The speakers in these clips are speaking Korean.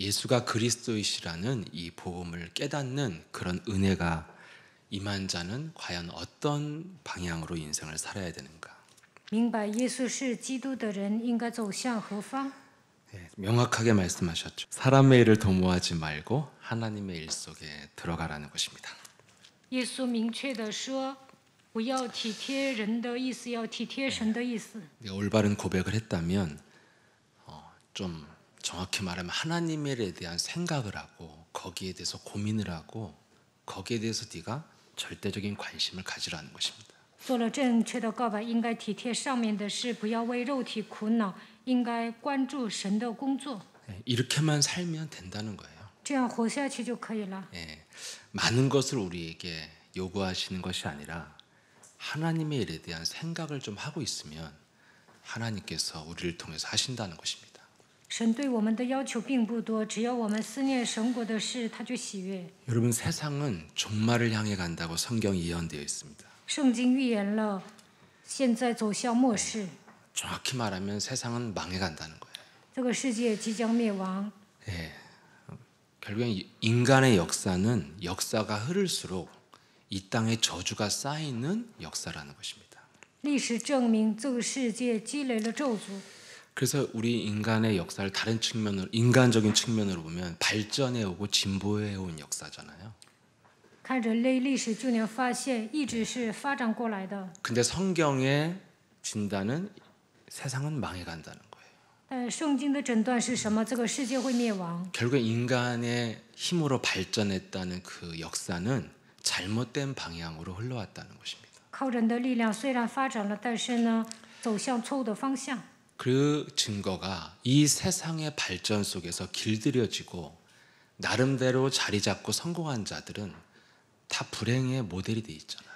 예수가 그리스도이시라는 이 복음을 깨닫는 그런 은혜가 임한 자는 과연 어떤 방향으로 인생을 살아야 되는가? 明白耶稣是基督的人应该走向何方？ 명확하게 말씀하셨죠. 사람의 일을 도모하지 말고 하나님의 일 속에 들어가라는 것입니다. 耶稣明确地说，不要体贴人的意思，要体贴神的意思。 올바른 고백을 했다면 좀 정확히 말하면 하나님의 일에 대한 생각을 하고 거기에 대해서 고민을 하고 거기에 대해서 네가 절대적인 관심을 가지라는 것입니다. 做了正确的告白，应该体贴上面的事，不要为肉体苦恼，应该关注神的工作。 이렇게만 살면 된다는 거예요. 这样活下去就可以了。 많은 것을 우리에게 요구하시는 것이 아니라 하나님의 일에 대한 생각을 좀 하고 있으면 하나님께서 우리를 통해서 하신다는 것입니다. 神对我们的要求并不多，只要我们思念神国的事，他就喜悦。 여러분 세상은 종말을 향해 간다고 성경이 예언되어 있습니다. 圣经预言了，现在走向末世， 정확히 말하면 세상은 망해간다는 거예요. 这个世界即将灭亡。 결국엔 인간의 역사는 역사가 흐를수록 이 땅에 저주가 쌓이는 역사라는 것입니다. 历史证明，这个世界积累了咒诅。 그래서 우리 인간의 역사를 다른 측면으로 인간적인 측면으로 보면 발전해 오고 진보해 온 역사잖아요. 看人类历史就能发现，一直是发展过来的。 근데 성경의 진단은 세상은 망해간다는 거예요. 但圣经的诊断是什么？这个世界会灭亡。 결국 인간의 힘으로 발전했다는 그 역사는 잘못된 방향으로 흘러왔다는 것입니다. 靠人的力量虽然发展了，但是呢，走向错误的方向。 그 증거가 이 세상의 발전 속에서 길들여지고 나름대로 자리 잡고 성공한 자들은 다 불행의 모델이 돼 있잖아요.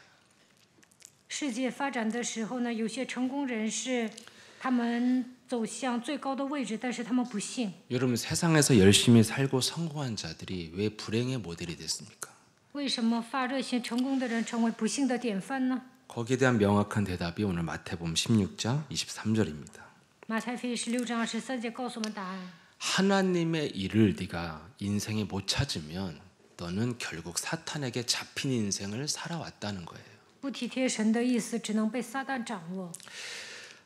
世界发展的时候呢，有些成功人士，他们走向最高的位置，但是他们不幸。 여러분 세상에서 열심히 살고 성공한 자들이 왜 불행의 모델이 됐습니까? 为什么发热心成功的人成为不幸的典范呢？ 거기에 대한 명확한 대답이 오늘 마태복음 16장 23절입니다. 马太福音16章23节告诉我们答案。 하나님의 일을 네가 인생에 못 찾으면 너는 결국 사탄에게 잡힌 인생을 살아왔다는 거예요. 不体贴神的意思，只能被撒旦掌握。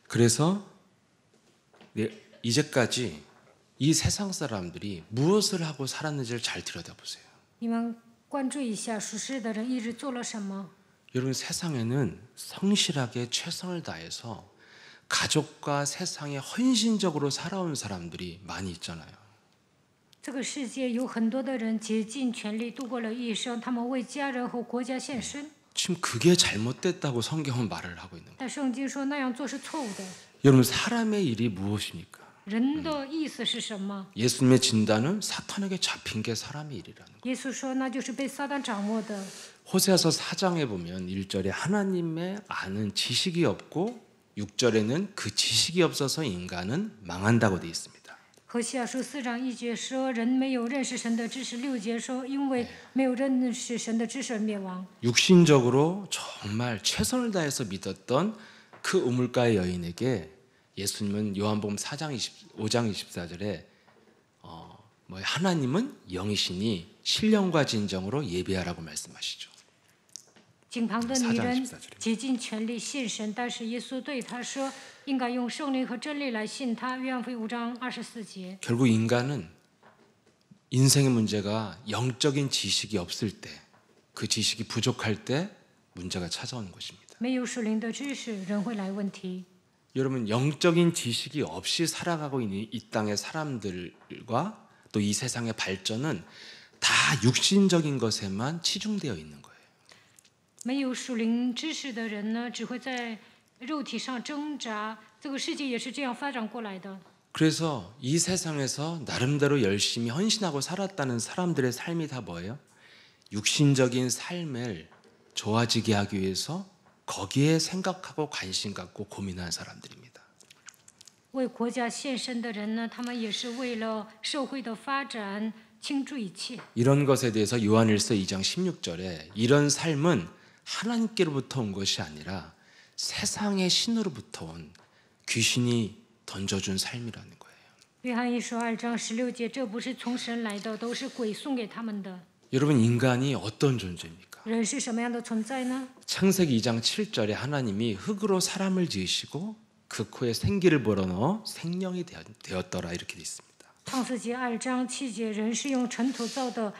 그래서 이제까지 이 세상 사람들이 무엇을 하고 살았는지를 잘 들여다보세요. 你们关注一下属世的人一直做了什么。 여러분 세상에는 성실하게 최선을 다해서 가족과 세상에 헌신적으로 살아온 사람들이 많이 있잖아요. 这个世界有很多的人竭尽全力度过了一生，他们为家人和国家献身。 지금 그게 잘못됐다고 성경은 말을 하고 있는 거예요. 但圣经说那样做是错误的。 여러분 사람의 일이 무엇입니까? 人的意思是什么？ 예수님의 진단은 사탄에게 잡힌 게 사람의 일이라는 거예요. 耶稣说那就是被撒旦掌握的。 호세아서 4장에 보면 1절에 하나님의 아는 지식이 없고 6절에는 그 지식이 없어서 인간은 망한다고 되어 있습니다. 何西阿书4章1节说人没有认识神的知识，6节说因为没有认识神的知识而灭亡。 육신적으로 정말 최선을 다해서 믿었던 그 우물가의 여인에게 예수님은 요한복음 5장 24절에 하나님은 영이시니 신령과 진정으로 예배하라고 말씀하시죠. 井旁的女人竭尽全力信神，但是耶稣对她说，应该用圣灵和真理来信他。约翰福音5章24节。 결국 인간은 인생의 문제가 영적인 지식이 없을 때, 그 지식이 부족할 때 문제가 찾아오는 것입니다. 没有属灵的知识，人会来问题。 여러분 영적인 지식이 없이 살아가고 있는 이 땅의 사람들과 또 이 세상의 발전은 다 육신적인 것에만 치중되어 있는 거예요. 没有属灵知识的人呢，只会在肉体上挣扎。这个世界也是这样发展过来的。 그래서 이 세상에서 나름대로 열심히 헌신하고 살았다는 사람들의 삶이 다 뭐예요? 육신적인 삶을 좋아지게 하기 위해서 거기에 생각하고 관심 갖고 고민하는 사람들입니다. 为国家献身的人呢，他们也是为了社会的发展倾注一切。 이런 것에 대해서 요한일서 2장 16절에 이런 삶은 하나님께로부터 온 것이 아니라 세상의 신으로부터 온 귀신이 던져준 삶이라는 거예요. 约翰一书2章16节，这不是从神来的，都是鬼送给他们的。 여러분 인간이 어떤 존재입니까? 人是什么样的存在呢？ 창세기 2장 7절에 하나님이 흙으로 사람을 지으시고 그 코에 생기를 불어넣어 생명이 되었더라 이렇게 돼 있습니다. 创世纪2章7节，人是用尘土造的，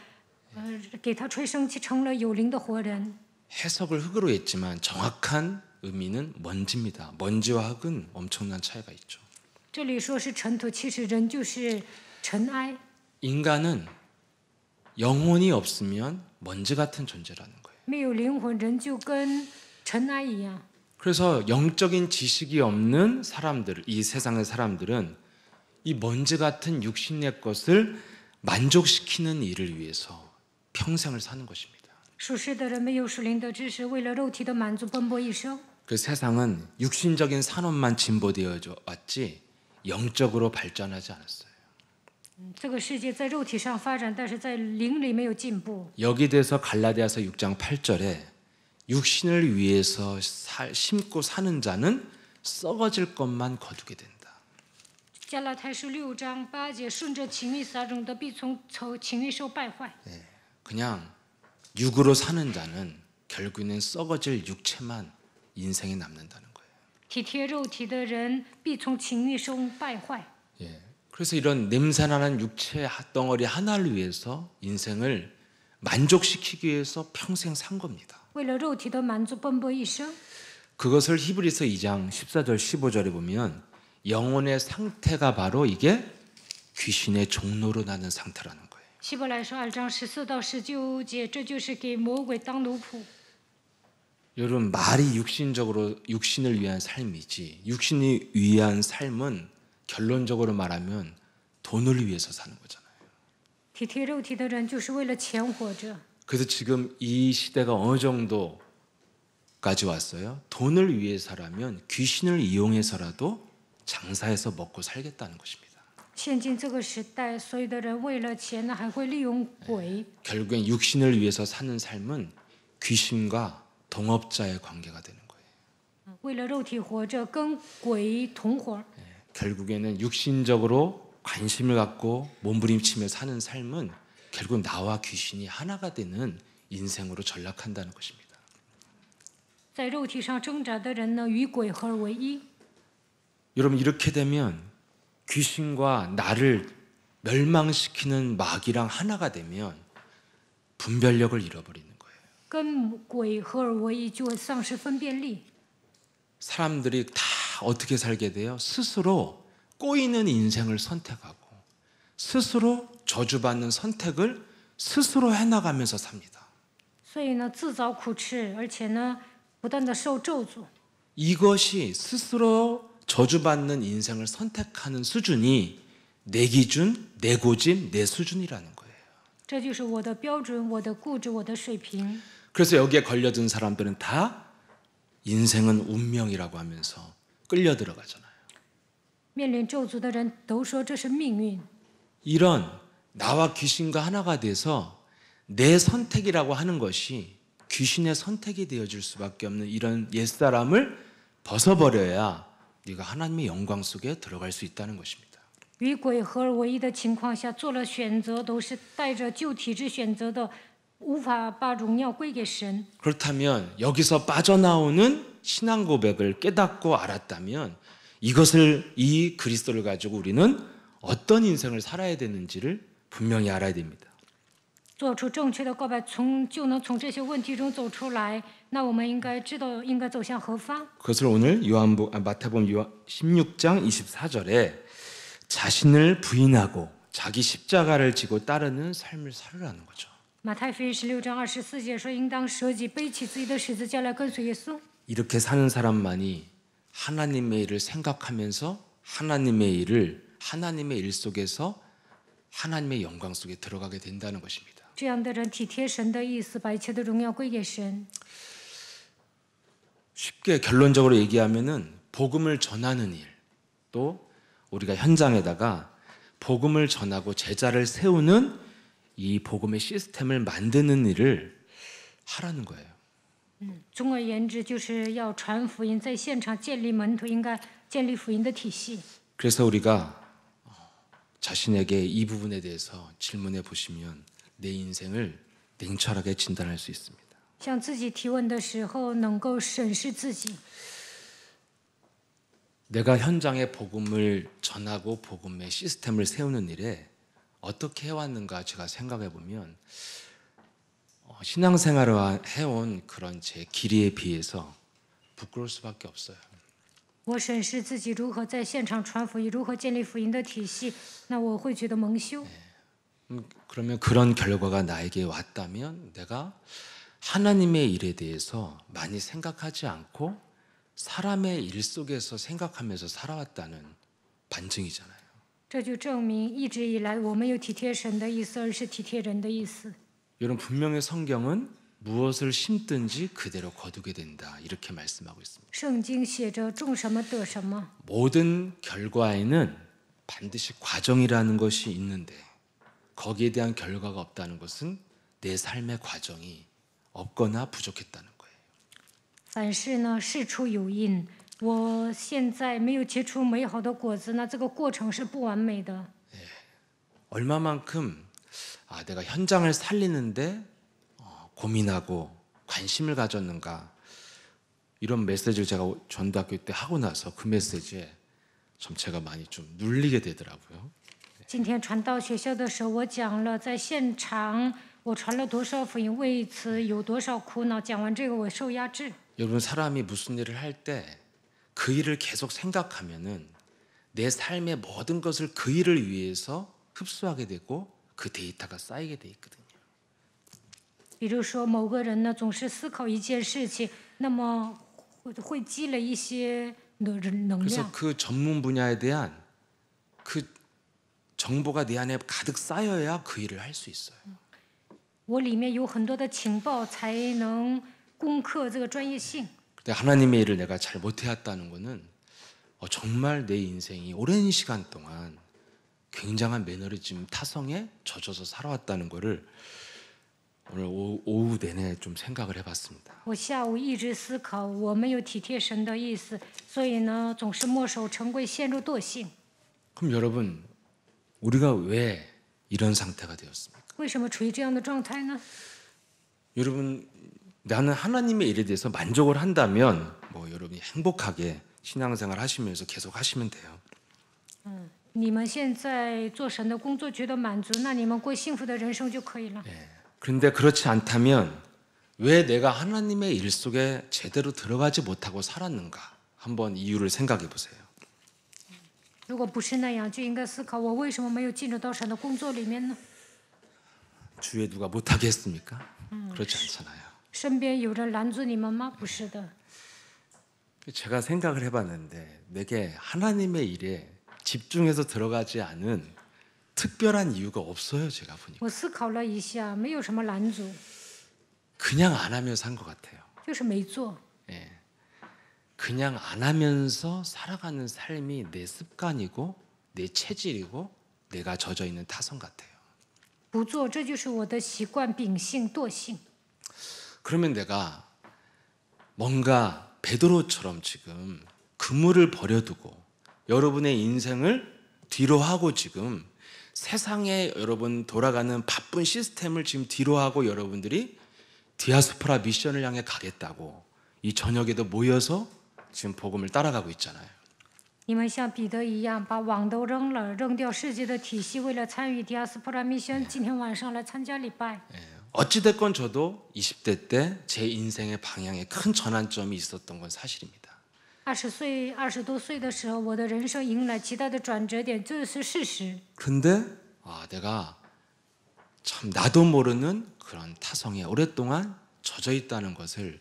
给他吹生气，成了有灵的活人。 해석을 흙으로 했지만 정확한 의미는 먼지입니다. 먼지와 흙은 엄청난 차이가 있죠. 这里说是尘土，其实人就是尘埃。 인간은 영혼이 없으면 먼지 같은 존재라는 거예요. 没有灵魂，人就跟尘埃一样。 그래서 영적인 지식이 없는 사람들, 이 세상의 사람들은 이 먼지 같은 육신의 것을 만족시키는 일을 위해서 평생을 사는 것입니다. 属世的人没有属灵的知识，为了肉体的满足奔波一生。 그 세상은 육신적인 산업만 진보되어 왔지 영적으로 발전하지 않았어요. 这个世界在肉体上发展，但是在灵里没有进步。 여기 대해서 갈라디아서 6장 8절에 육신을 위해서 심고 사는 자는 썩어질 것만 거두게 된다. 加拉太书6章8节，顺着情欲撒种的，必从情欲受败坏。 그냥 육으로 사는 자는 결국에는 썩어질 육체만 인생에 남는다는 거예요. 体贴肉体的人，必从情欲受败坏。 그래서 이런 냄새나는 육체 덩어리 하나를 위해서 인생을 만족시키기 위해서 평생 산 겁니다. 为了肉体的满足奔波一生。 그것을 히브리서 2장 14절 15절에 보면 영혼의 상태가 바로 이게 귀신의 종로로 나는 상태라는 거예요. 希伯来书2章14到19节，这就是给魔鬼当奴仆。 여러분 말이 육신을 위한 삶이지 육신이 위한 삶은 결론적으로 말하면 돈을 위해서 사는 거잖아요. 体贴肉体的人就是为了钱活着。 그래서 지금 이 시대가 어느 정도까지 왔어요? 돈을 위해서라면 귀신을 이용해서라도 장사해서 먹고 살겠다는 것입니다. 现今这个时代，所有的人为了钱呢，还会利用鬼。 결국엔 육신을 위해서 사는 삶은 귀신과 동업자의 관계가 되는 거예요. 为了肉体活着，跟鬼同伙。 결국에는 육신적으로 관심을 갖고 몸부림치며 사는 삶은 결국 나와 귀신이 하나가 되는 인생으로 전락한다는 것입니다. 在肉体上挣扎的人呢，与鬼合而为一。 여러분 이렇게 되면 귀신과 나를 멸망시키는 마귀랑 하나가 되면 분별력을 잃어버리는 거예요. 跟鬼合而为一，就会丧失分辨力。 사람들이 다 어떻게 살게 돼요? 스스로 꼬이는 인생을 선택하고 스스로 저주받는 선택을 스스로 해나가면서 삽니다. 所以呢，自找苦吃，而且呢，不断的受咒诅。 이것이 스스로 저주받는 인생을 선택하는 수준이 내 기준, 내 고집, 내 수준이라는 거예요. 这就是我的标准，我的固执，我的水平。 그래서 여기에 걸려든 사람들은 다 인생은 운명이라고 하면서 끌려 들어가잖아요. 面临咒诅的人都说这是命运。 이런 나와 귀신과 하나가 돼서 내 선택이라고 하는 것이 귀신의 선택이 되어줄 수밖에 없는 이런 옛사람을 벗어버려야 네가 하나님의 영광 속에 들어갈 수 있다는 것입니다. 与鬼合而为一的情况下，做了选择都是带着旧体质选择的，无法把荣耀归给神。 그렇다면 여기서 빠져나오는 신앙 고백을 깨닫고 알았다면 이것을 이 그리스도를 가지고 우리는 어떤 인생을 살아야 되는지를 분명히 알아야 됩니다. 做出正确的告白，就能从这些问题中走出来。那我们应该知道应该走向何方。 그것을 오늘 마태복음 16장 24절에 자신을 부인하고 자기 십자가를 지고 따르는 삶을 살으라는 거죠. 马太福音16章24节说：“应当舍己，背起自己的十字架来跟随耶稣。” 이렇게 사는 사람만이 하나님의 일을 생각하면서 하나님의 일 속에서 하나님의 영광 속에 들어가게 된다는 것입니다. 这样的人体贴神的意思，把一切的荣耀归给神。 쉽게 결론적으로 얘기하면은 복음을 전하는 일, 또 우리가 현장에다가 복음을 전하고 제자를 세우는 이 복음의 시스템을 만드는 일을 하라는 거예요. 总而言之，就是要传福音，在现场建立门徒，应该建立福音的体系。 그래서 우리가 자신에게 이 부분에 대해서 질문해 보시면 내 인생을 냉철하게 진단할 수 있습니다. 向自己提问的时候，能够审视自己。 내가 현장에 복음을 전하고 복음의 시스템을 세우는 일에 어떻게 해왔는가 제가 생각해 보면 신앙생활을 해온 그런 제 길이에 비해서 부끄러울 수밖에 없어요. 我审视自己如何在现场传福音，如何建立福音的体系，那我会觉得蒙羞。 그러면 그런 결과가 나에게 왔다면 내가 하나님의 일에 대해서 많이 생각하지 않고 사람의 일 속에서 생각하면서 살아왔다는 반증이잖아요. 这就证明一直以来我没有体贴神的意思，而是体贴人的意思。 여러분 분명히 성경은 무엇을 심든지 그대로 거두게 된다 이렇게 말씀하고 있습니다. 圣经写着种什么得什么， 모든 결과에는 반드시 과정이라는 것이 있는데 거기에 대한 결과가 없다는 것은 내 삶의 과정이 없거나 부족했다는 거예요. 凡事呢事出有因。我现在没有结出美好的果子，那这个过程是不完美的。 얼마만큼 내가 현장을 살리는데 고민하고 관심을 가졌는가 이런 메시지를 제가 전도학교 때 하고 나서 그 메시지에 좀 제가 많이 좀 눌리게 되더라고요. 今天传到学校的时候，我讲了在现场我传了多少福音，为此有多少苦恼。讲完这个，我受压制。 여러분 사람이 무슨 일을 할 때 그 일을 계속 생각하면은 내 삶의 모든 것을 그 일을 위해서 흡수하게 되고 그 데이터가 쌓이게 돼 있거든요. 比如说，某个人呢总是思考一件事情，那么会积累一些能 그래서 量。 그 전문 분야에 대한 그 정보가 내 안에 가득 쌓여야 그 일을 할 수 있어요. 我里面有很多的情报，才能攻克这个专业性。 근데 하나님의 일을 내가 잘 못해왔다는 것은 정말 내 인생이 오랜 시간 동안 굉장한 매너리즘 타성에 젖어서 살아왔다는 것을 오늘 오후 내내 좀 생각을 해봤습니다. 我下午一直思考，我没有体贴神的意思，所以呢总是墨守成规，陷入惰性。 그럼 여러분 우리가 왜 이런 상태가 되었습니까? 为什么处于这样的状态呢？ 여러분 나는 하나님의 일에 대해서 만족을 한다면 뭐 여러분이 행복하게 신앙생활 하시면서 계속 하시면 돼요. 你们现在做神的工作觉得满足，那你们过幸福的人生就可以了。 그런데 그렇지 않다면 왜 내가 하나님의 일 속에 제대로 들어가지 못하고 살았는가? 한번 이유를 생각해 보세요. 如果不是那样，就应该思考我为什么没有进入到神的工作里面呢？ 주에 누가 못하게 했습니까? 그렇지 않잖아요. 身边有人拦住你们吗？不是的。 제가 생각을 해봤는데 내게 하나님의 일에 집중해서 들어가지 않은 특별한 이유가 없어요. 제가 보니까 我思考了一下，没有什么拦阻， 그냥 안 하며 산 것 같아요. 就是没做。 그냥 안 하면서 살아가는 삶이 내 습관이고 내 체질이고 내가 젖어 있는 타성 같아요. 不做，这就是我的习惯、秉性、惰性。 그러면 내가 뭔가 베드로처럼 지금 그물을 버려두고 여러분의 인생을 뒤로 하고 지금 세상에 여러분 돌아가는 바쁜 시스템을 지금 뒤로 하고 여러분들이 디아스포라 미션을 향해 가겠다고 이 저녁에도 모여서 지금 복음을 따라가고 있잖아요. 你们像彼得一样，把网都扔了，扔掉世界的体系，为了参与迪亚斯普拉密宣，今天晚上来参加礼拜。 어찌됐건 저도 20대 때 제 인생의 방향에 큰 전환점이 있었던 건 사실입니다. 20多岁的时候，我的人生迎来极大的转折点，这是事实。 근데 내가 참 나도 모르는 그런 타성에 오랫동안 젖어 있다는 것을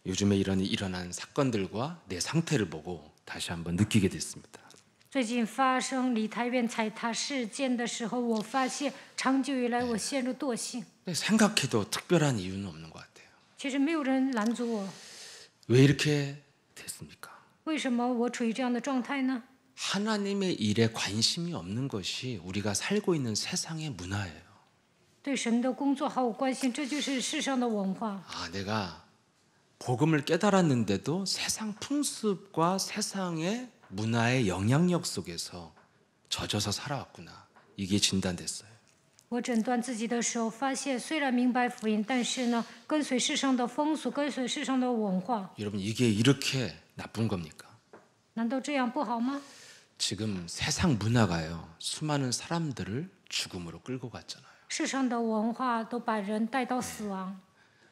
요즘에 일어난 사건들과 내 상태를 보고 다시 한번 느끼게 됐습니다. 最近发生梨泰院踩踏事件的时候，我发现长久以来我陷入惰性。 생각해도 특별한 이유는 없는 것 같아요. 其实没有人拦阻我， 왜 이렇게 됐습니까? 为什么我处于这样的状态呢？ 하나님의 일에 관심이 없는 것이 우리가 살고 있는 세상의 문화예요. 对神的工作毫无关心，这就是世上的文化。 내가 복음을 깨달았는데도 세상 풍습과 세상의 문화의 영향력 속에서 젖어서 살아왔구나. 이게 진단됐어요. 我诊断自己的时候，发现虽然明白福音，但是呢，跟随世上的风俗，跟随世上的文化， 여러분 이게 이렇게 나쁜 겁니까? 难道这样不好吗？ 지금 세상 문화가요. 수많은 사람들을 죽음으로 끌고 갔잖아요. 世上的文化都把人带到死亡，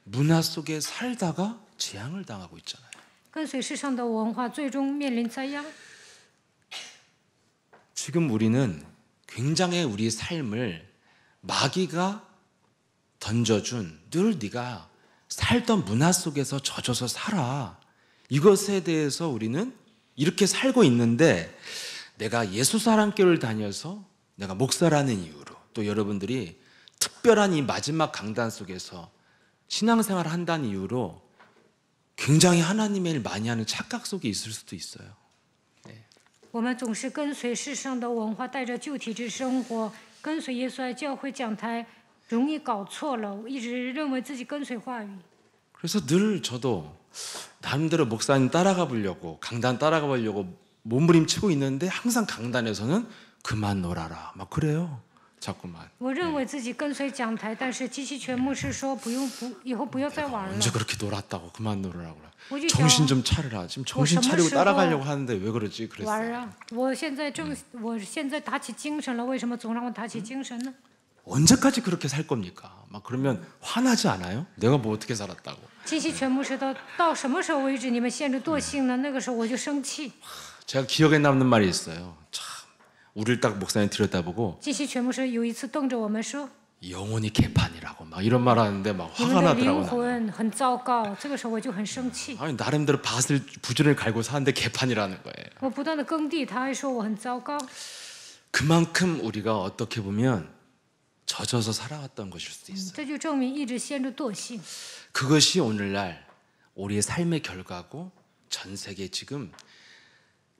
문화 속에 살다가 재앙을 당하고 있잖아요. 跟随世上的文化，最终面临灾殃。 지금 우리는 굉장히 우리 삶을 마귀가 던져준 늘 네가 살던 문화 속에서 젖어서 살아. 이것에 대해서 우리는 이렇게 살고 있는데 내가 예수 사랑교를 다녀서 내가 목사라는 이유로 또 여러분들이 특별한 이 마지막 강단 속에서 신앙생활을 한다는 이유로 굉장히 하나님의 일 많이 하는 착각 속에 있을 수도 있어요. 我们总是跟随世上的文化，带着旧体制生活，跟随耶稣来教会讲台，容易搞错了，一直认为自己跟随话语。 그래서 늘 저도 나름대로 목사님 따라가 보려고 강단 따라가 보려고 몸부림치고 있는데 항상 강단에서는 그만 놀아라 막 그래요. 자꾸만. 我认为自己跟随讲台，但是基西全牧师说以后不要再玩了。 언제 그렇게 놀았다고 그만 놀으라고 그래. 我就想 정신 좀 차려라. 지금 정신 차리고 따라가려고 하는데 왜 그러지? 玩 그랬어요. 啊！我现在打起精神了，为什么总让我打起精神呢？ 언제까지 그렇게 살 겁니까? 막 그러면 화나지 않아요? 내가 뭐 어떻게 살았다고? 基西全牧师到什么时候为止你们限制惰性呢？那个时候我就生气。 제가 기억에 남는 말이 있어요. 참 우리를 딱 목사님 들여다보고 基西全牧师有一次瞪着我们说 영혼이 개판이라고 막 이런 말 하는데 막 你 화가 们的灵 나더라고요. 魂很糟糕。这个时候我就很生气， 아니 나름대로 밭을 부지런히 갈고 사는데 개판이라는 거예요. 我不断的耕地，他还说我很糟糕。 그만큼 우리가 어떻게 보면 젖어서 살아왔던 것일 수도 있어요. 这就证明一直陷入惰性。 그것이 오늘날 우리의 삶의 결과고 전 세계 지금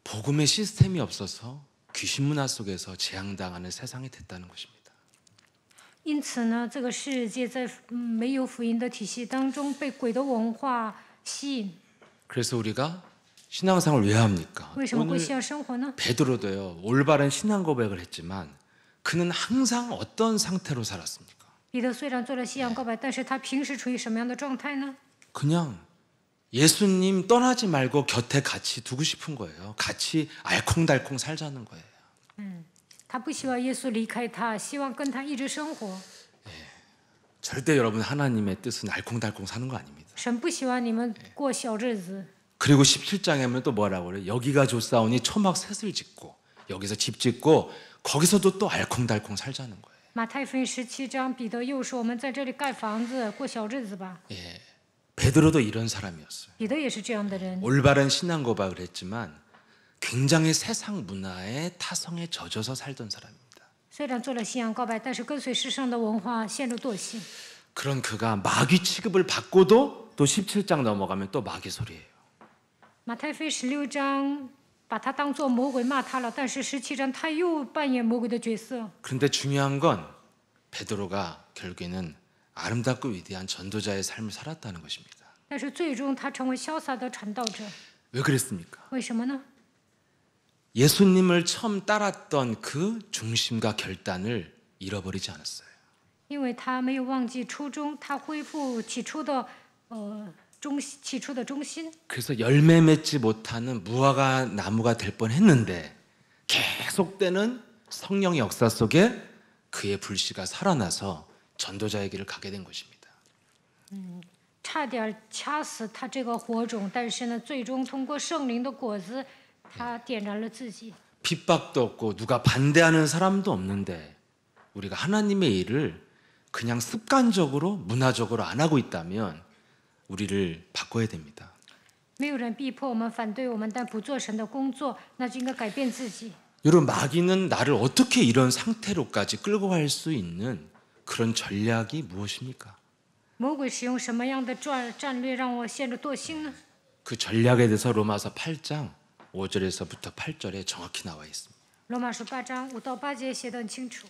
복음의 시스템이 없어서 귀신 문화 속에서 재앙당하는 세상이 됐다는 것입니다. 因此呢，这个世界在没有福音的体系当中，被鬼的文化吸引。 그래서 우리가 신앙생활을 왜 합니까? 为什么会 오늘 信仰生活呢？ 베드로도요. 올바른 신앙 고백을 했지만 그는 항상 어떤 상태로 살았습니까? 彼得虽然做了信仰告白，但是他平时处于什么样的状态呢？ 그냥 예수님 떠나지 말고 곁에 같이 두고 싶은 거예요. 같이 알콩달콩 살자는 거예요. 他不希望耶稣离开他，希望跟他一直生活。 절대 여러분 하나님의 뜻은 알콩달콩 사는 거 아닙니다. 神不希望你们过小日子。 그리고 17장에 하면 또 뭐라고 그래요? 여기가 좋사오니 초막 셋을 짓고 여기서 집 짓고 거기서도 또 알콩달콩 살자는 거예요. 马太福音17章，彼得又说：“我们在这里盖房子，过小日子吧。 예, 베드로도 이런 사람이었어요. 彼得也是这样的人， 올바른 신앙 고백을 했지만 굉장히 세상 문화의 타성에 젖어서 살던 사람입니다. 虽然做了信仰告白，但是跟随世上的文化，陷入惰性。 그런 그가 마귀 취급을 받고도 또 17장 넘어가면 또 마귀 소리예요. 马太福音16章把他当作魔鬼骂他了，但是17章他又扮演魔鬼的角色。 그런데 중요한 건 베드로가 결국에는 아름답고 위대한 전도자의 삶을 살았다는 것입니다. 但是最终他成为潇洒的传道者， 왜 그랬습니까? 为什么呢？ 예수님을 처음 따랐던 그 중심과 결단을 잃어버리지 않았어요. 因为他没有忘记初衷，他恢复起初的中心。 그래서 열매 맺지 못하는 무화과 나무가 될 뻔했는데 계속되는 성령의 역사 속에 그의 불씨가 살아나서 전도자의 길을 가게 된 것입니다. 差点掐死他这个火种，但是呢，最终通过圣灵的果子，他点燃了自己。 핍박도 없고 누가 반대하는 사람도 없는데 우리가 하나님의 일을 그냥 습관적으로 문화적으로 안 하고 있다면 우리를 바꿔야 됩니다. 没有人逼迫我们、反对我们，但不做神的工作，那就应该改变自己。 여러분 마귀는 나를 어떻게 이런 상태로까지 끌고 갈 수 있는 그런 전략이 무엇입니까? 魔鬼使用什么样的战略让我陷入惰性呢？ 그 전략에 대해서 로마서 8장 5절에서부터 8절에 정확히 나와 있습니다. 罗马书8章5到8节写得很清楚。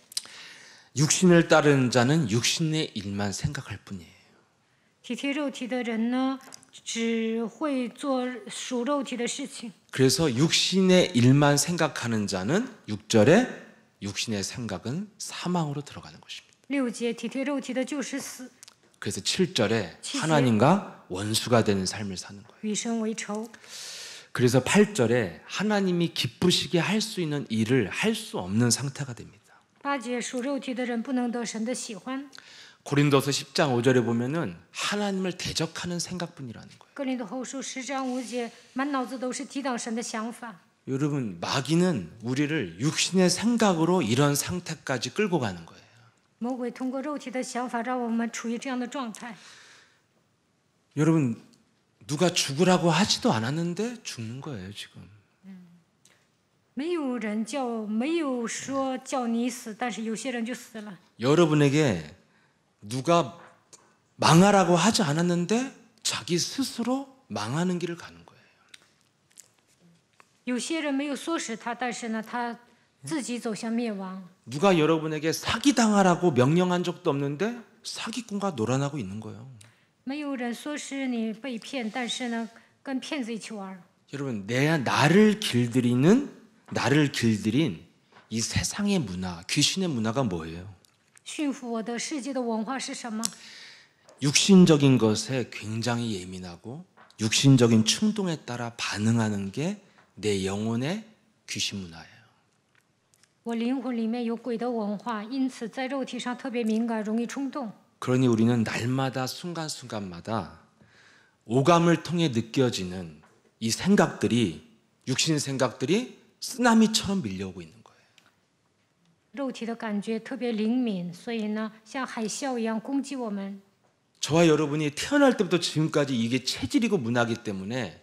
육신을 따르는 자는 육신의 일만 생각할 뿐이에요. 体贴肉体的人呢，只会做属肉体的事情。 그래서 육신의 일만 생각하는 자는 6절에 육신의 생각은 사망으로 들어가는 것입니다. 6节体贴肉体的就是死， 그래서 7절에 칠 절. 하나님과 원수가 되는 삶을 사는 거예요. 与神为仇。 그래서 8절에 하나님이 기쁘시게 할 수 있는 일을 할 수 없는 상태가 됩니다. 8节属肉体的人不能得神的喜欢。 고린도서 10장 5절에 보면은 하나님을 대적하는 생각뿐이라는 거예요. 哥林多后书10章5节，满脑子都是抵挡神的想法。 여러분, 마귀는 우리를 육신의 생각으로 이런 상태까지 끌고 가는 거예요. 魔鬼通过肉体的想法，让我们处于这样的状态。 여러분, 누가 죽으라고 하지도 않았는데 죽는 거예요, 지금. 没有说叫你死，但是有些人就死了。 여러분에게 누가 망하라고 하지 않았는데 자기 스스로 망하는 길을 가는 거예요. 有些人没有唆使他，但是呢，他自己走向灭亡。 누가 여러분에게 사기당하라고 명령한 적도 없는데 사기꾼과 놀아나고 있는 거예요. 没有人唆使你被骗，但是呢，跟骗子一起玩。 여러분, 나를 길들인 이 세상의 문화, 귀신의 문화가 뭐예요? 驯服我的世界的文化是什么？ 육신적인 것에 굉장히 예민하고 육신적인 충동에 따라 반응하는 게 내 영혼의 귀신 문화예요. 我灵魂里面有鬼的文化，因此在肉体上特别敏感，容易冲动。 그러니 우리는 날마다 순간순간마다 오감을 통해 느껴지는 이 생각들이 육신 생각들이 쓰나미처럼 밀려오고 있는 거예요. 肉体的感觉特别灵敏，所以呢，像海啸一样攻击我们。 저와 여러분이 태어날 때부터 지금까지 이게 체질이고 문화이기 때문에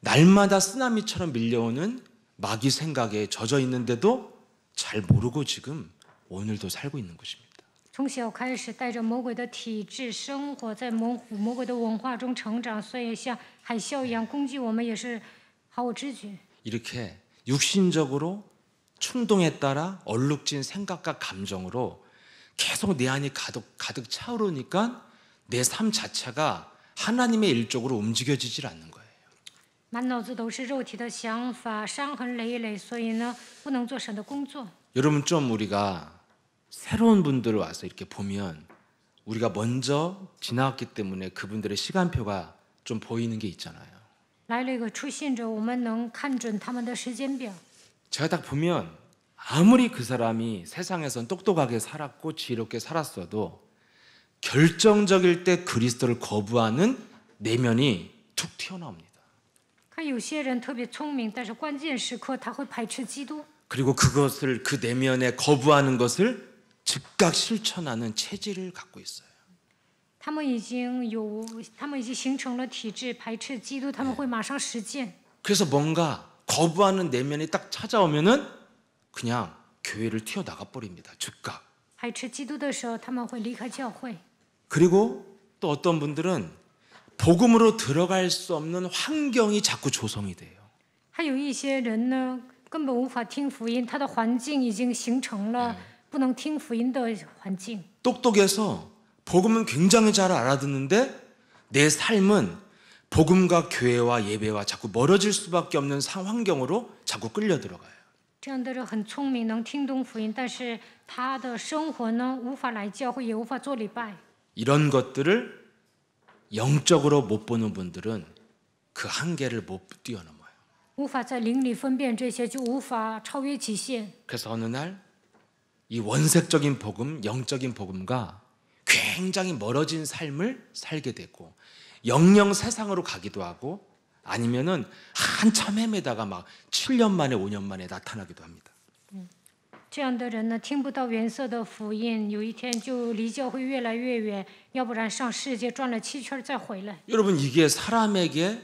날마다 쓰나미처럼 밀려오는 마귀 생각에 젖어 있는데도 잘 모르고 지금 오늘도 살고 있는 것입니다. 从小开始带着魔鬼的体质生活在魔鬼的文化中成长，所以像海啸一样攻击我们也是毫无知觉。 이렇게 육신적으로 충동에 따라 얼룩진 생각과 감정으로 계속 내 안이 가득 차오르니까 내 삶 자체가 하나님의 일적으로 움직여지질 않는 거예요. 满脑子都是肉体的想法，伤痕累累，所以呢，不能做神的工作。 여러분, 좀 우리가 새로운 분들을 와서 이렇게 보면 우리가 먼저 지나왔기 때문에 그분들의 시간표가 좀 보이는 게 있잖아요. 来了一个出信者，我们能看准他们的时间表。 제가 딱 보면 아무리 그 사람이 세상에선 똑똑하게 살았고 지혜롭게 살았어도 결정적일 때 그리스도를 거부하는 내면이 툭 튀어나옵니다. 看有些人特别聪明，但是关键时刻他会排斥基督。 그리고 그것을 그 내면에 거부하는 것을 즉각 실천하는 체질을 갖고 있어요. 他们已经形成了体制，排斥基督，他们会马上实践。 그래서 뭔가 거부하는 내면이 딱 찾아오면은 그냥 교회를 튀어나가 버립니다. 즉각. 排斥基督的时候，他们会离开教会。 그리고 또 어떤 분들은 복음으로 들어갈 수 없는 환경이 자꾸 조성이 돼요. 还有一些人呢，根本无法听福音，他的环境已经形成了不能听福音的环境。 똑똑해서 복음은 굉장히 잘 알아듣는데 내 삶은 복음과 교회와 예배와 자꾸 멀어질 수밖에 없는 환경으로 자꾸 끌려 들어가요. 这样的人很聪明，能听懂福音，但是他的生活呢，无法来教会，也无法做礼拜。 이런 것들을 영적으로 못 보는 분들은 그 한계를 못 뛰어넘어요. 无法在灵里分辨这些，就无法超越极限。 그래서 어느 날 이 원색적인 복음, 영적인 복음과 굉장히 멀어진 삶을 살게 되고 영영 세상으로 가기도 하고 아니면은 한참 헤매다가 막 7년 만에 5년 만에 나타나기도 합니다. 这样的人呢，听不到原色的福音，有一天就离教会越来越远，要不然上世界转了7圈再回来。 여러분, 이게 사람에게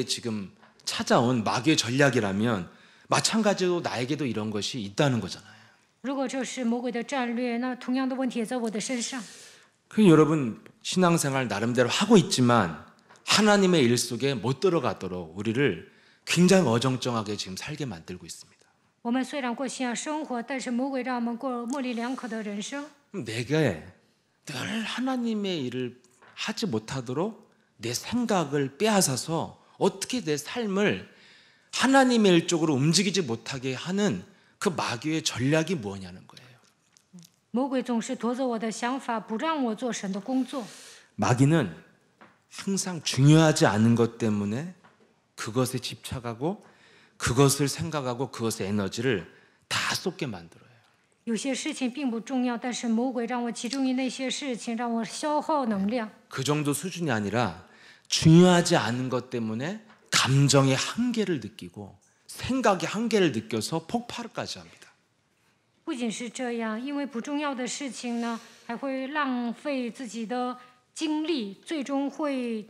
지금 찾아온 마귀의 전략이라면 마찬가지로 나에게도 이런 것이 있다는 거잖아요. 如果这是魔鬼的战略，那同样的问题也在我的身上。 그 여러분 신앙생활 나름대로 하고 있지만 하나님의 일 속에 못 들어가도록 우리를 굉장히 어정쩡하게 지금 살게 만들고 있습니다. 我们虽然过信仰生活，但是魔鬼让我们过模棱两可的人生。 내게 늘 하나님의 일을 하지 못하도록 내 생각을 빼앗아서 어떻게 내 삶을 하나님의 일 쪽으로 움직이지 못하게 하는 그 마귀의 전략이 뭐냐는 거예요. 魔鬼总是夺走我的想法，不让我做神的工作。 마귀는 항상 중요하지 않은 것 때문에 그것에 집착하고 그것을 생각하고 그것의 에너지를 다 쏟게 만들어요. 有些事情并不重要，但是魔鬼让我集中于那些事情，让我消耗能量。 그 정도 수준이 아니라 중요하지 않은 것 때문에 감정의 한계를 느끼고 생각의 한계를 느껴서 폭발까지 합니다. 不仅是这样，因为不重要的事情呢，还会浪费自己的精力，最终会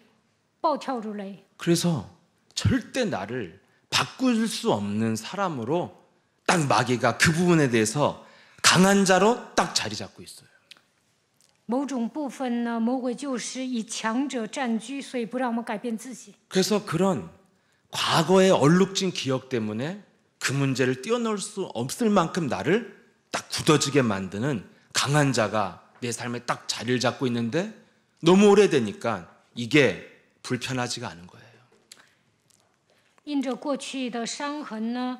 暴跳如雷。 그래서 절대 나를 바꿀 수 없는 사람으로 딱 마귀가 그 부분에 대해서 강한 자로 딱 자리 잡고 있어요. 某种部分呢，魔鬼就是以强者占据，所以不让我们改变自己。 그래서 그런 과거의 얼룩진 기억 때문에 그 문제를 뛰어넘을 수 없을 만큼 나를 딱 굳어지게 만드는 강한 자가 내 삶에 딱 자리를 잡고 있는데 너무 오래되니까 이게 불편하지가 않은 거예요. 因着过去的伤痕呢，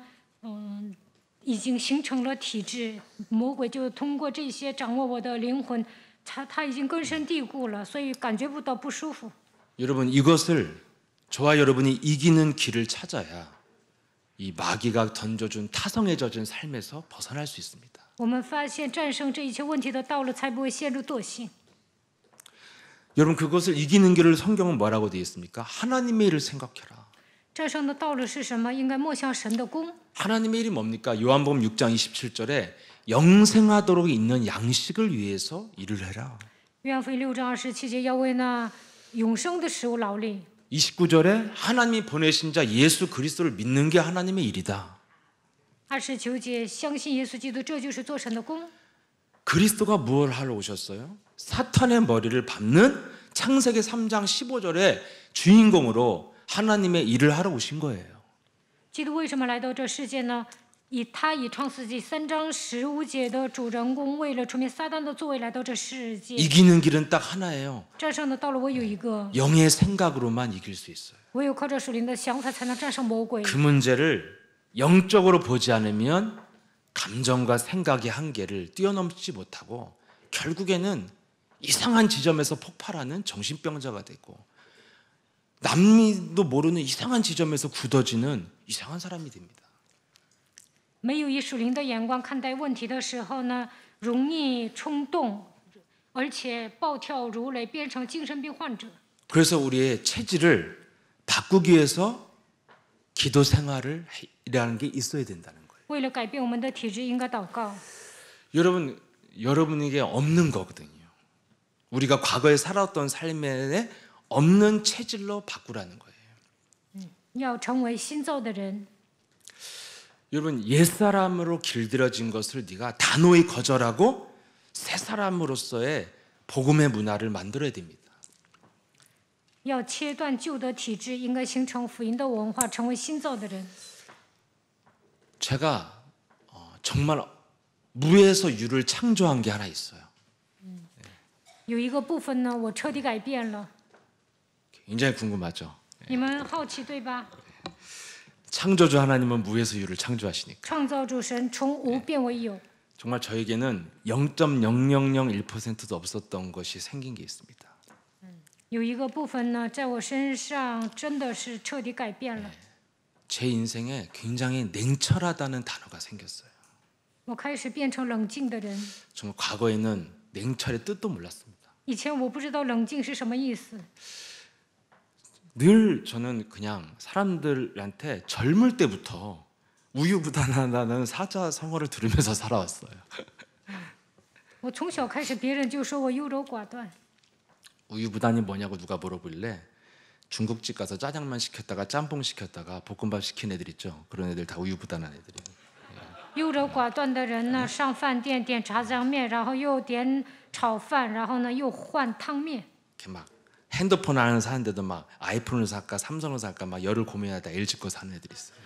已经形成了体质，魔鬼就通过这些掌握我的灵魂，他已经根深蒂固了，所以感觉不到不舒服。 여러분 이것을 저와 여러분이 이기는 길을 찾아야 이 마귀가 던져준 타성에 젖은 삶에서 벗어날 수 있습니다. 我们发现战胜这一切问题的道路，才不会陷入惰性。 여러분 그것을 이기는 길을 성경은 뭐라고 되어 있습니까? 하나님의 일을 생각해라. 战胜的道路是什么？应该默想神的功。 하나님의 일이 뭡니까? 요한복음 6장 27절에 영생하도록 있는 양식을 위해서 일을 해라. 约翰福音6章27节，要为那永生的食物劳力。 29절에 하나님이 보내신 자 예수 그리스도를 믿는 게 하나님의 일이다. 29节，相信耶稣基督，这就是做神的功。 그리스도가 무엇을 하러 오셨어요? 사탄의 머리를 밟는 창세기 3장 15절의 주인공으로 하나님의 일을 하러 오신 거예요. 基督为什么来到这世界呢？以创世纪3章15节的主人公，为了除灭撒旦的作为来到这世界。 이기는 길은 딱 하나예요. 战胜的道路我有一个， 영의 생각으로만 이길 수 있어요. 唯有靠着属灵的想法才能战胜魔鬼。 그 문제를 영적으로 보지 않으면 감정과 생각의 한계를 뛰어넘지 못하고 결국에는 이상한 지점에서 폭발하는 정신병자가 되고 남도 모르는 이상한 지점에서 굳어지는 이상한 사람이 됩니다. 没有以属灵的眼光看待问题的时候呢，容易冲动，而且暴跳如雷，变成精神病患者。 그래서 우리의 체질을 바꾸기 위해서 기도 생활이라는 게 있어야 된다는 거예요. 为了改变我们的体质，应该祷告。 여러분에게 없는 거거든요. 우리가 과거에 살았던 삶에 없는 체질로 바꾸라는 거예요. 要成为新造的人。 여러분 옛사람으로 길들여진 것을 네가 단호히 거절하고 새 사람으로서의 복음의 문화를 만들어야 됩니다. 要切断旧的体质，应该形成福音的文化，成为新造的人。 제가 정말 무에서 유를 창조한 게 하나 있어요. 有一个部分呢，我彻底改变了。 굉장히 궁금하죠. 你们好奇对吧？ 창조주 하나님은 무에서 유를 창조하시니까 创造主神从无变为有。 정말 저에게는 0.0001%도 없었던 것이 생긴 게 있습니다. 有一个部分呢，在我身上真的是彻底改变了。 제 인생에 굉장히 냉철하다는 단어가 생겼어요. 我开始变成冷静的人。 정말 과거에는 냉철의 뜻도 몰랐습니다. 以前我不知道冷静是什么意思。 늘 저는 그냥 사람들한테 젊을 때부터 우유부단하다는 사자성어를 들으면서 살아왔어요. 我从小开始，别人就说我优柔寡断。 우유부단이 뭐냐고 누가 물어보길래 중국집 가서 짜장면 시켰다가 짬뽕 시켰다가 볶음밥 시킨 애들 있죠. 그런 애들 다 우유부단한 애들이에요. 优柔寡断的人呢，上饭店点炸酱面，然后又点炒饭，然后呢又换汤面。 이렇게 막 핸드폰 하나 사는데도 막 아이폰을 살까 삼성을 살까 막 열을 고민하다 LG 거 사는 애들이 있어요.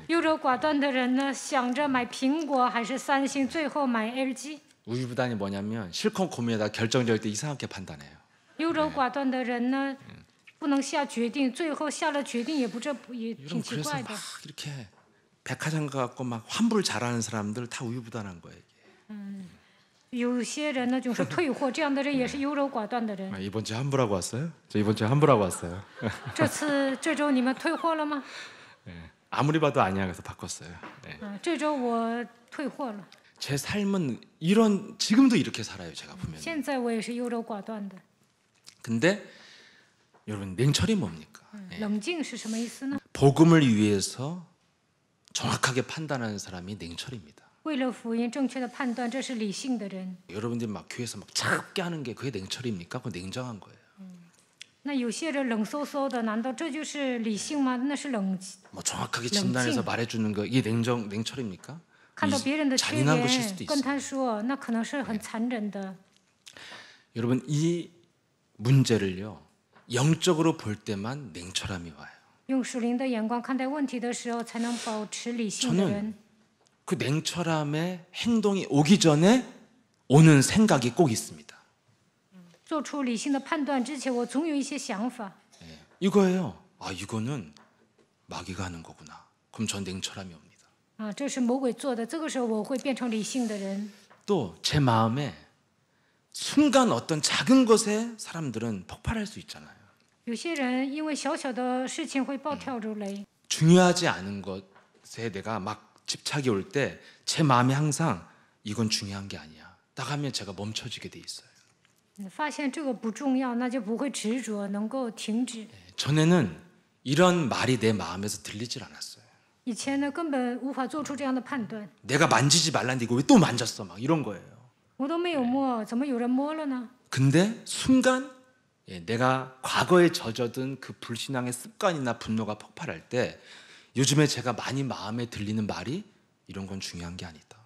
优柔寡断的人呢，想着买苹果还是三星，最后买 LG。 우유부단이 뭐냐면 실컷 고민하다 결정적일 때 이상하게 판단해요. 优柔寡断的人呢，不能下决定，最后下了决定也也挺 여러분 奇 그래서 怪 막 的。 이렇게 백화점 가갖고 막 환불 잘하는 사람들 다 우유부단한 거예요. 有些人呢就是退货，这样的人也是优柔寡断的人。 이번 주에 환불하고 왔어요? 저 이번 주에 환불하고 왔어요. 这周你们退货了吗？ 아무리 봐도 아니야. 그래서 바꿨어요. 네. 这周我退货了。 제 삶은 이런 지금도 이렇게 살아요. 제가 보면. 现在我也是优柔寡断的。 근데 여러분 냉철이 뭡니까? 冷静是什么意思呢？ 복음을 위해서 정확하게 판단하는 사람이 냉철입니다. 为了福音正确的判断，这是理性的人。 여러분들이 막 교회에서 막 차갑게 하는 게 그게 냉철입니까? 그거 냉정한 거예요. 那有些人冷飕飕的，难道这就是理性吗？那是冷。 뭐 정확하게 진단해서 말해주는 거 이게 냉철입니까? 看到别人的缺 잔인한 것일 수도 点，跟 있어요. 他说，那可能是很残忍的。 여러분 이 문제를요 영적으로 볼 때만 냉철함이 와요. 用属灵的眼光看待问题的时候，才能保持理性的人。 그 냉철함의 행동이 오기 전에 오는 생각이 꼭 있습니다. 做出理性的判断之前，我总有一些想法。 이거예요. 아 이거는 마귀가 하는 거구나. 그럼 전 냉철함이 옵니다. 这是魔鬼做的。这个时候，我会变成理性的人。 또 제 마음에 순간 어떤 작은 것에 사람들은 폭발할 수 있잖아요. 有些人因为小小的事情会暴跳如雷。 중요하지 않은 것에 내가 막 집착이 올 때 제 마음이 항상 이건 중요한 게 아니야. 딱 하면 제가 멈춰지게 돼 있어요. 发现这个不重要，那就不会执着，能够停止。 전에는 이런 말이 내 마음에서 들리질 않았어요. 以前呢，根本无法做出这样的判断。 내가 만지지 말란데 이거 왜 또 만졌어? 막 이런 거예요. 我都没有摸，怎么有人摸了呢？ 근데 순간 내가 과거에 젖어든 그 불신앙의 습관이나 분노가 폭발할 때 요즘에 제가 많이 마음에 들리는 말이 이런 건 중요한 게 아니다.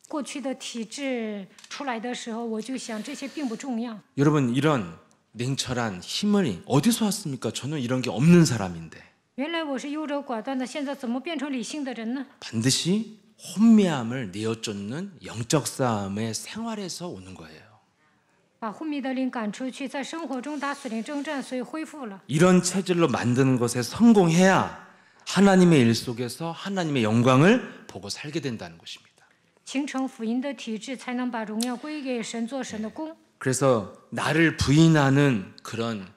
过去的体质出来的时候，我就想这些并不重要。 여러분 이런 냉철한 힘을 어디서 왔습니까? 저는 이런 게 없는 사람인데. 原来我是优柔寡断的，现在怎么变成理性的人呢？ 반드시 혼미함을 내어쫓는 영적 싸움의 생활에서 오는 거예요. 把昏迷的灵赶出去，在生活中打死灵征战，所以恢复了。 이런 체질로 만드는 것에 성공해야 하나님의 일 속에서 하나님의 영광을 보고 살게 된다는 것입니다. 形成福音的体质，才能把荣耀归给神，做神的工。 그래서 나를 부인하는 그런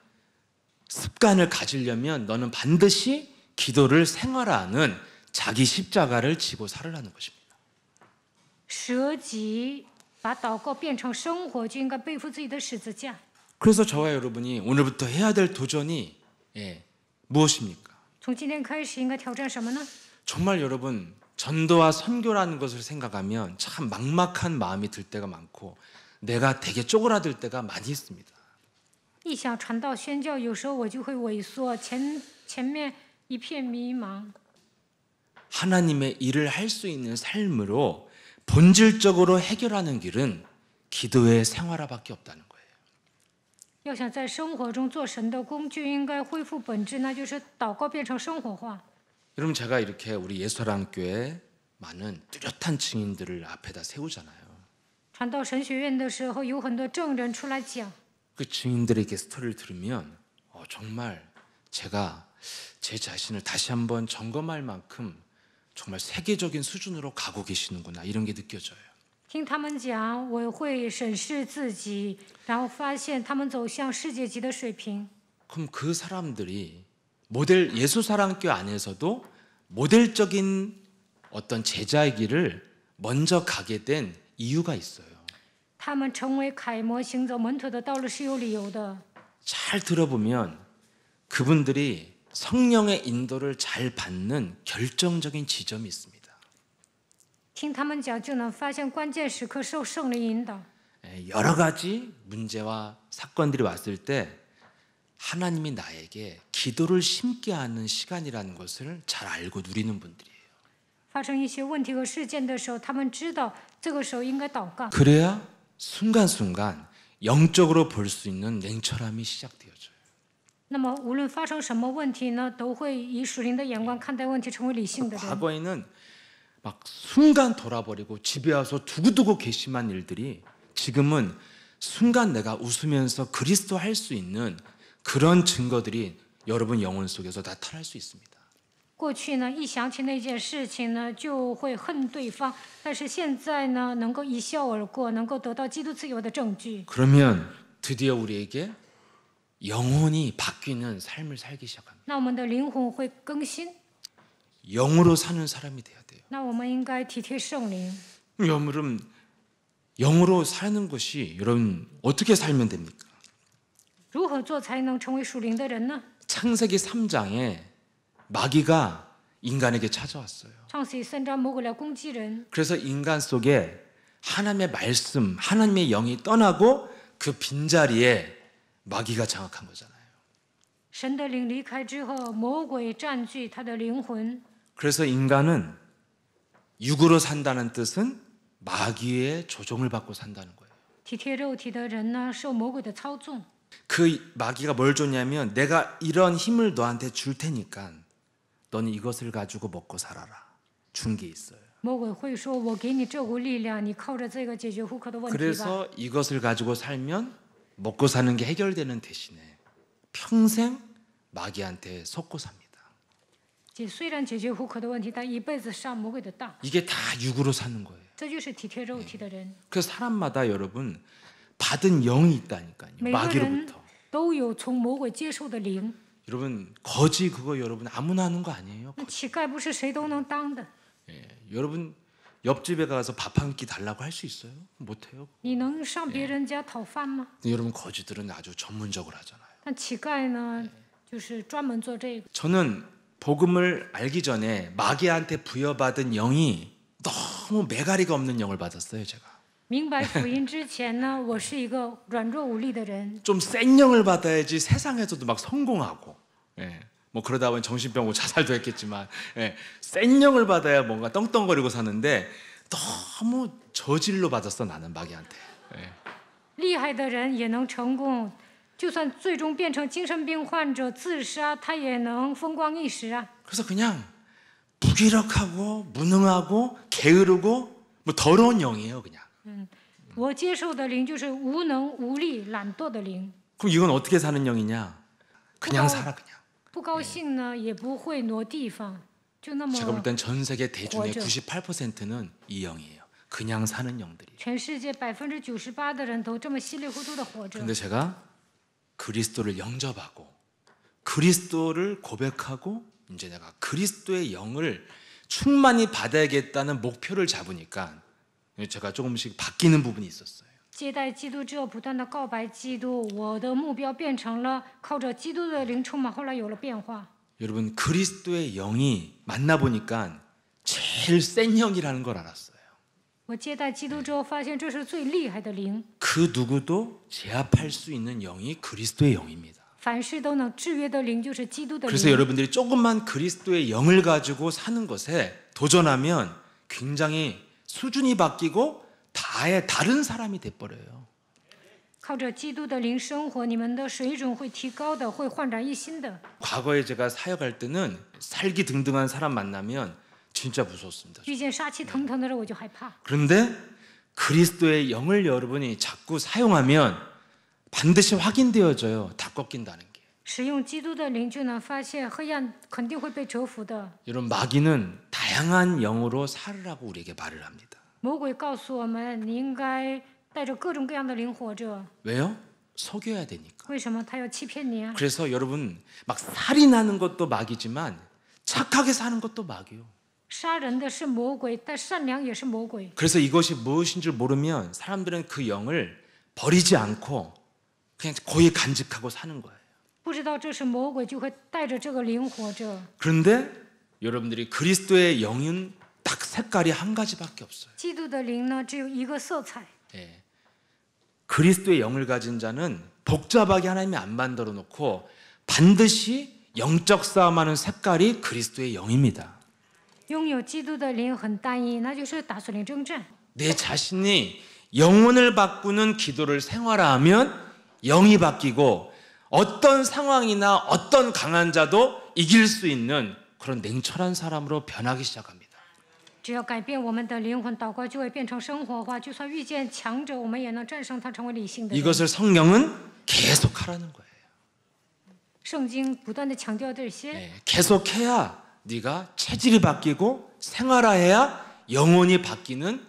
습관을 가지려면 너는 반드시 기도를 생활하는 자기 십자가를 지고 살으라는 것입니다. 舍己，把祷告变成生活，就应该背负自己的十字架。 그래서 저와 여러분이 오늘부터 해야 될 도전이 무엇입니까? 从今天开始，应该挑战什么呢？ 정말 여러분 전도와 선교라는 것을 생각하면 참 막막한 마음이 들 때가 많고 내가 되게 쪼그라들 때가 많이 있습니다. 一想传道宣教，有时候我就会萎缩，前面一片迷茫。 하나님의 일을 할 수 있는 삶으로 본질적으로 해결하는 길은 기도의 생활화밖에 없다는 거예요. 要想在生活中做神的工，就应该恢复本质，那就是祷告变成生活化。 여러분 제가 이렇게 우리 예수사랑교회 많은 뚜렷한 증인들을 앞에다 세우잖아요. 传到神学院的时候，有很多证人出来讲， 그 증인들에게 스토리를 들으면 정말 제가 제 자신을 다시 한번 점검할 만큼 정말 세계적인 수준으로 가고 계시는구나 이런 게 느껴져요. 听他们讲，我会审视自己，然后发现他们走向世界级的水平。 그럼 그 사람들이 모델 예수사랑교회 안에서도 모델적인 어떤 제자의 길을 먼저 가게 된 이유가 있어요. 他们成为楷模，行走门徒的道路是有理由的。 잘 들어보면 그분들이 성령의 인도를 잘 받는 결정적인 지점이 있습니다. 听他们讲，就能发现关键时刻受圣灵引导。 여러 가지 문제와 사건들이 왔을 때 하나님이 나에게 기도를 심게 하는 시간이라는 것을 잘 알고 누리는 분들이에요. 发生一些问题和事件的时候，他们知道这个时候应该祷告。 그래야 순간순간 영적으로 볼 수 있는 냉철함이 시작되어져요. 那么无论发生什么问题呢，都会以属灵的眼光看待问题，成为理性的人。 과거에는 막 순간 돌아버리고 집에 와서 두고두고 괘씸한 일들이 지금은 순간 내가 웃으면서 그리스도 할 수 있는 그런 증거들이 여러분 영혼 속에서 나타날 수 있습니다. 过去呢，一想起那件事情呢，就会恨对方；但是现在呢，能够一笑而过，能够得到基督自由的证据。 그러면 드디어 우리에게 영혼이 바뀌는 삶을 살기 시작합니다. 那我们的灵魂会更新， 영으로 사는 사람이 돼야 돼요. 那我们应该体贴圣灵。 여러분 영으로 사는 것이 여러분 어떻게 살면 됩니까? 如何做才能成为属灵的人呢？ 창세기 3장에 마귀가 인간에게 찾아왔어요. 创世3章，魔鬼来攻击人， 그래서 인간 속에 하나님의 말씀, 하나님의 영이 떠나고 그 빈자리에 마귀가 장악한 거잖아요. 神的灵离开之后，魔鬼占据他的灵魂。 그래서 인간은 육으로 산다는 뜻은 마귀의 조종을 받고 산다는 거예요. 体贴肉体的人呢，受魔鬼的操纵。 그 마귀가 뭘 줬냐면 내가 이런 힘을 너한테 줄 테니까 너는 이것을 가지고 먹고 살아라. 준 게 있어요. 魔鬼会说：“我给你这股力量，你靠着这个解决户口的问题吧。” 그래서 이것을 가지고 살면 먹고 사는 게 해결되는 대신에 평생 마귀한테 속고 삽니다. 虽然解决户口的问题，但一辈子上魔鬼的当， 이게 다 육으로 사는 거예요. 这就是体贴肉体的人。 그래서 사람마다 여러분 받은 영이 있다니까요. 每个人 마귀로부터. 都有从魔鬼接受的灵。 여러분 거지 그거 여러분 아무나 하는 거 아니에요. 那乞丐不是谁都能当的， 예, 여러분 옆집에 가서 밥 한 끼 달라고 할 수 있어요? 못해요. 你能上别人家讨饭吗？ 근데 여러분 거지들은 아주 전문적으로 하잖아요. 但乞丐呢，就是专门做这个。 저는 복음을 알기 전에 마귀한테 부여받은 영이 너무 매가리가 없는 영을 받았어요. 제가 明白福音之前呢，我是一个软弱无力的人， 좀 센 영을 받아야지 세상에서도 막 성공하고, 예, 뭐 그러다 보면 정신병 오고 자살도 했겠지만, 예, 센 영을 받아야 뭔가 떵떵거리고 사는데 너무 저질로 받았어 나는 마귀한테. 예. 厉害的人也能成功，就算最终变成精神病患者自杀，他也能风光一时啊。 그래서 그냥 무기력하고 무능하고 게으르고 뭐 더러운 영이에요 그냥. 我接受的灵就是无能无力、懒惰的灵。 그럼 이건 어떻게 사는 영이냐? 그냥 살아 그냥. 不高兴呢，也不会挪地方，就那么 제가 볼 땐 전 세계 대중의 거죠. 98%는 이 영이에요. 그냥 사는 영들이. 全世界98%的人都这么稀里糊涂的活着。 근데 제가 그리스도를 영접하고 그리스도를 고백하고 이제 내가 그리스도의 영을 충만히 받아야겠다는 목표를 잡으니까 제가 조금씩 바뀌는 부분이 있었어요. 接待基督之后，不断的告白基督，我的目标变成了靠着基督的灵充满，后来有了变化。 여러분 그리스도의 영이 만나 보니까 제일 센 영이라는 걸 알았어요. 我接待基督之后，发现这是最厉害的灵， 그 누구도 제압할 수 있는 영이 그리스도의 영입니다. 凡事都能制约的灵就是基督的 그래서 灵。 여러분들이 조금만 그리스도의 영을 가지고 사는 것에 도전하면 굉장히 수준이 바뀌고 다른 사람이 돼버려요. 靠着基督的灵生活，你们的水准会提高的，会焕然一新的。 과거에 제가 사역할 때는 살기 등등한 사람 만나면 진짜 무서웠습니다. 遇见杀气腾腾的人，我就害怕。 그런데 그리스도의 영을 여러분이 자꾸 사용하면 반드시 확인되어져요. 다 꺾인다는 게. 使用基督的灵，就能发现黑暗肯定会被折服的。 여러분 마귀는 다양한 영으로 살으라고 우리에게 말을 합니다. 魔鬼告诉我们，你应该带着各种各样的灵活着。 왜요? 속여야 되니까. 为什么他要欺骗你啊？ 그래서 여러분 막 살인하는 것도 마귀지만 착하게 사는 것도 마귀요. 杀人的是魔鬼，但善良也是魔鬼。 그래서 이것이 무엇인 줄 모르면 사람들은 그 영을 버리지 않고 그냥 고이 간직하고 사는 거예요. 不知道这是魔鬼，就会带着这个灵活着。 그런데 여러분들이 그리스도의 영은 딱 색깔이 한 가지밖에 없어요. 基督的灵呢，只有一个色彩。 예. 그리스도의 영을 가진 자는 복잡하게 하나님이 안 만들어 놓고 반드시 영적 싸움하는 색깔이 그리스도의 영입니다. 拥有基督的灵很单一，那就是打属灵征战。 내 자신이 영혼을 바꾸는 기도를 생활화하면 영이 바뀌고 어떤 상황이나 어떤 강한 자도 이길 수 있는 그런 냉철한 사람으로 변하기 시작합니다. 只要改变我们的灵魂，祷告就会变成生活化。就算遇见强者，我们也能战胜他，成为理性的人。 이것을 성경은 계속 하라는 거예요. 圣经不断的强调这些， 예, 계속해야 네가 체질이 바뀌고 생활화해야 영혼이 바뀌는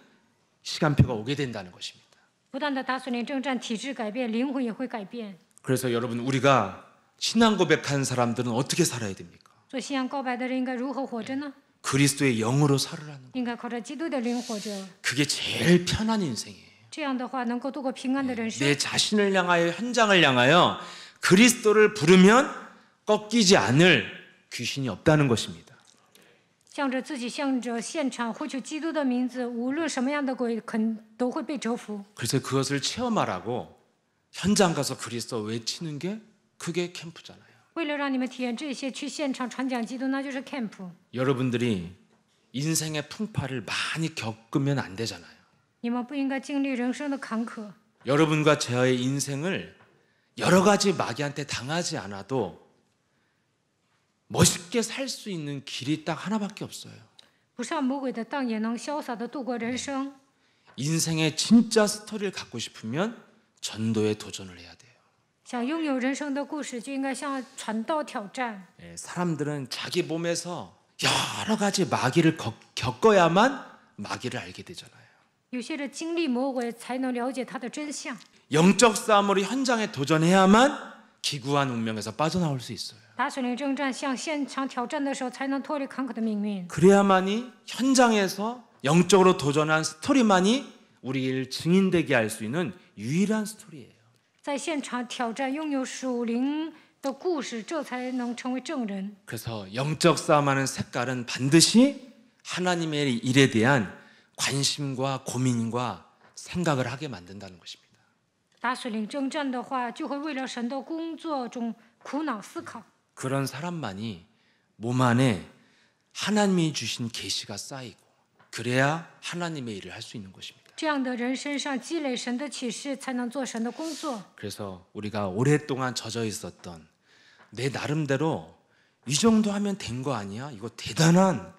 시간표가 오게 된다는 것입니다. 不断的打属灵征战，体质改变，灵魂也会改变。 그래서 여러분 우리가 신앙 고백한 사람들은 어떻게 살아야 됩니까? 做信仰告白的人应该如何活着呢？ 그리스도의 영으로 살으라는 거예요. 应该靠着基督的灵活着。 그게 제일 편한 인생이에요. 这样的话，能够度过平安的人生。 내 자신을 향하여 현장을 향하여 그리스도를 부르면 꺾이지 않을 귀신이 없다는 것입니다. 向着自己，向着现场呼求基督的名字，无论什么样的鬼，都会被折服。 그래서 그것을 체험하라고 현장 가서 그리스도 외치는 게 그게 캠프잖아요. 为了让你们体验这些，去现场传讲基督，那就是 camp。 여러분들이 인생의 풍파를 많이 겪으면 안 되잖아요. 你们不应该经历人生的坎坷。 여러분과 저의 인생을 여러 가지 마귀한테 당하지 않아도 멋있게 살 수 있는 길이 딱 하나밖에 없어요. 不上魔鬼的当，也能潇洒的度过人生。 인생의 진짜 스토리를 갖고 싶으면 전도에 도전을 해야 돼요. 想拥有人生的故事，就应该向传道挑战。 예, 사람들은 자기 몸에서 여러 가지 마귀를 겪어야만 마귀를 알게 되잖아요. 有些人经历魔鬼，才能了解他的真相。 영적 싸움으로 현장에 도전해야만 기구한 운명에서 빠져나올 수 있어요. 打属灵征战，向现场挑战的时候，才能脱离坎坷的命运。 그래야만이 현장에서 영적으로 도전한 스토리만이 우리를 증인되게 할 수 있는 유일한 스토리예요. 在现场挑战，拥有属灵的故事，这才能成为证人。 그래서 영적 싸움하는 색깔은 반드시 하나님의 일에 대한 관심과 고민과 생각을 하게 만든다는 것입니다. 打属灵征战的话，就会为了神的工作中苦恼思考。 그런 사람만이 몸 안에 하나님이 주신 계시가 쌓이고 그래야 하나님의 일을 할 수 있는 것입니다. 这样的人身上积累神的启示，才能做神的工作。 그래서 우리가 오랫동안 젖어 있었던 내 나름대로 이 정도 하면 된 거 아니야? 이거 대단한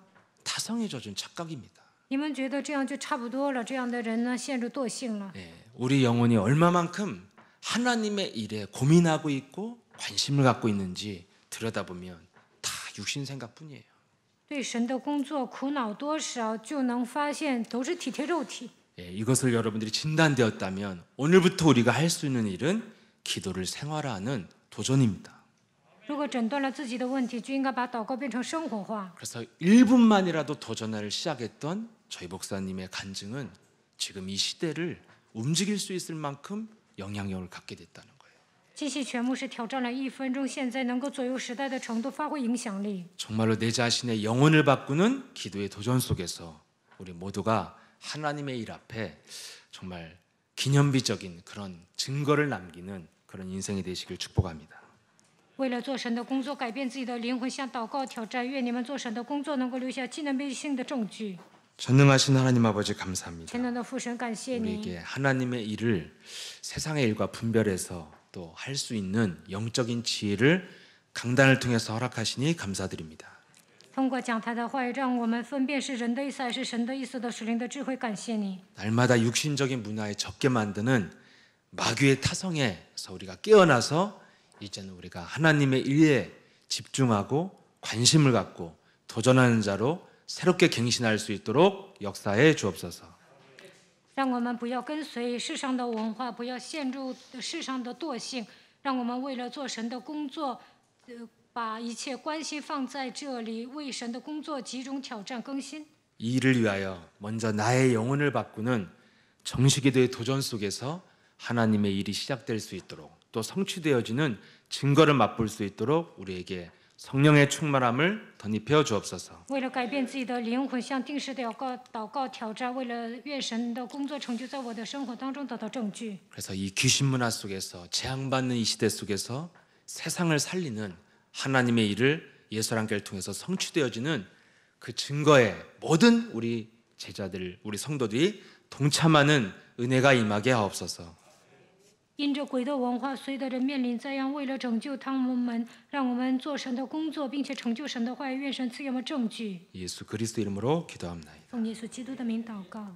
타성에 젖은 착각입니다. 你们觉得这样就差不多了？这样的人呢，陷入惰性了。 예, 우리 영혼이 얼마만큼 하나님의 일에 고민하고 있고 관심을 갖고 있는지 들여다보면 다 육신 생각뿐이에요. 对神的工作苦恼多少，就能发现都是体贴肉体。 예, 이것을 여러분들이 진단되었다면 오늘부터 우리가 할 수 있는 일은 기도를 생활화하는 도전입니다. 如果诊断了自己的问题，就应该把祷告变成生活化。 그래서 1분만이라도 도전을 시작했던 저희 목사님의 간증은 지금 이 시대를 움직일 수 있을 만큼 영향력을 갖게 됐다는 거예요. 继续全牧师挑战了1分钟，现在能够左右时代的程度，发挥影响力。 정말로 내 자신의 영혼을 바꾸는 기도의 도전 속에서 우리 모두가 하나님의 일 앞에 정말 기념비적인 그런 증거를 남기는 그런 인생이 되시길 축복합니다. 为了做神的工作，改变自己的灵魂，向祷告挑战。愿你们做神的工作，能够留下纪念性的证据。 전능하신 하나님 아버지 감사합니다. 全能的父神，感谢你， 우리에게 하나님의 일을 세상의 일과 분별해서 또 할 수 있는 영적인 지혜를 강단을 통해서 허락하시니 감사드립니다. 通过讲台的话语，让我们分辨是人的意思还是神的意思的属灵的智慧。感谢你， 날마다 육신적인 문화에 적게 만드는 마귀의 타성에서 우리가 깨어나서 이제는 우리가 하나님의 일에 집중하고 관심을 갖고 도전하는 자로 새롭게 갱신할 수 있도록 역사해 주옵소서. 让我们不要跟随世上的文化，不要陷入世上的惰性。让我们为了做神的工作，把一切关心放在这里，为神的工作集中挑战更新。 이 일을 위하여 먼저 나의 영혼을 바꾸는 정식기도의 도전 속에서 하나님의 일이 시작될 수 있도록 또 성취되어지는 증거를 맛볼 수 있도록 우리에게 성령의 충만함을 덧입혀 주옵소서. 为了改变自己的灵魂，向定时祷告挑战，为了愿神的工作成就在我的生活当中得到证据。 그래서 이 귀신 문화 속에서 재앙받는 이 시대 속에서 세상을 살리는 하나님의 일을 예수의 한결 통해서 성취되어지는 그 증거에 모든 우리 제자들, 우리 성도들이 동참하는 은혜가 임하게 하옵소서. 因着鬼的文化，随的人面临灾殃，为了拯救他们，让我们做神的工作，并且成就神的话语，愿神赐给我们证据。 예수 그리스도 이름으로 기도합니다. 奉耶稣基督的名祷告。